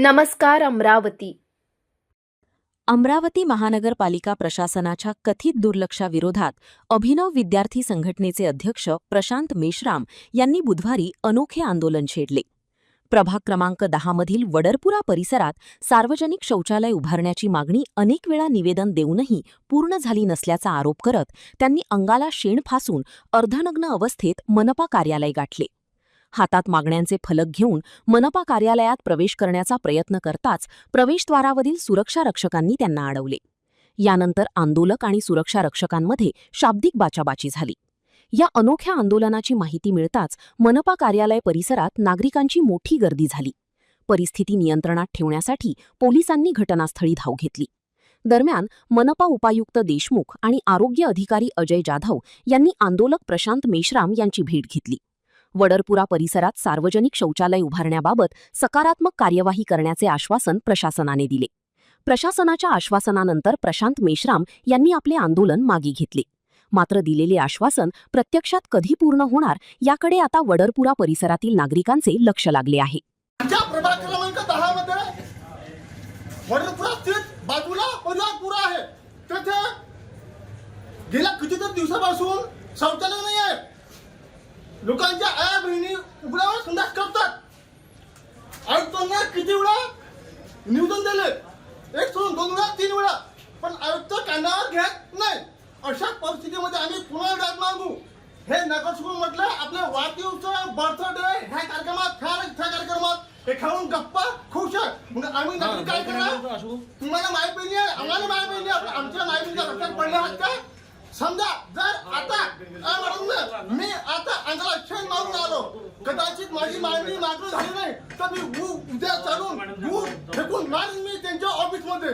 नमस्कार अमरावती. अमरावती महानगरपालिका प्रशासनाच्या कथित दुर्लक्षाविरोधात अभिनव विद्यार्थी संघटनेचे अध्यक्ष प्रशांत मेश्राम यांनी बुधवारी अनोखे आंदोलन छेडले. प्रभाग क्रमांक 10 मधील वडरपुरा परिसरात सार्वजनिक शौचालय उभारण्याची मागणी अनेक वेळा निवेदन देऊनही पूर्ण झाली नसल्याचा आरोप करत त्यांनी अंगाला शेण फासून अर्धनग्न अवस्थेत मनपा कार्यालय गाठले. हातात मागण्यांचे फलक घेऊन मनपा कार्यालयात प्रवेश करण्याचा प्रयत्न करताच प्रवेशद्वारावरील सुरक्षा रक्षकांनी त्यांना अडवले. यानंतर आंदोलक आणि सुरक्षा रक्षकांमध्ये शाब्दिक बाचाबाची झाली. या अनोख्या आंदोलनाची माहिती मिळताच मनपा कार्यालय परिसरात नागरिकांची मोठी गर्दी झाली. परिस्थिती नियंत्रणात ठेवण्यासाठी पोलिसांनी घटनास्थळी धाव घेतली. दरम्यान मनपा उपायुक्त देशमुख आणि आरोग्य अधिकारी अजय जाधव यांनी आंदोलक प्रशांत मेश्राम यांची भेट घेतली. वडरपुरा परिसरात सार्वजनिक शौचालय उभारण्याबाबत सकारात्मक कार्यवाही करण्याचे आश्वासन प्रशासनाने दिले. प्रशासनाच्या आश्वासनानंतर प्रशांत मेश्राम यांनी आपले आंदोलन मागे घेतले. मात्र दिलेले आश्वासन प्रत्यक्षात कधी पूर्ण होणार याकडे आता वडरपुरा परिसरातील नागरिकांचे लक्ष लागले आहे. प्रभाग क्रमांक 10 मध्ये वडरपुरा स्थित बाजूला परिवारपुरा आहे. तिथे गेल्या कितीतरी दिवसापासून शौचालय नाही आहे. लोकांच्या आया बहिणी उघड्यावर संडास करतात. आयुक्तांना किती वेळा निवेदन दिले, एक सोडून 2 वेळा 3 वेळा, पण आयुक्त कानावर घेत नाही. अशा परिस्थितीमध्ये आम्ही पुन्हा दाद मागू. हे नगरसेवक म्हटलं आपल्या वाढदिवस बर्थडे ह्या कार्यक्रमात हे खाऊन गप्पा खुश आहे. मग आम्ही नक्की काय करणार? तुम्हाला माय बहिणी आहे, आम्हाला माय बहिणी आहे, आमच्या माय बहिणीच्या रस्त्यात पडले आहात का? समजा जर आता मी आता अंगाला शेण मारून आलो, कदाचित माझी मागणी झाली नाही तर मी उद्या चालून फेकून मारीन मी त्यांच्या ऑफिसमध्ये.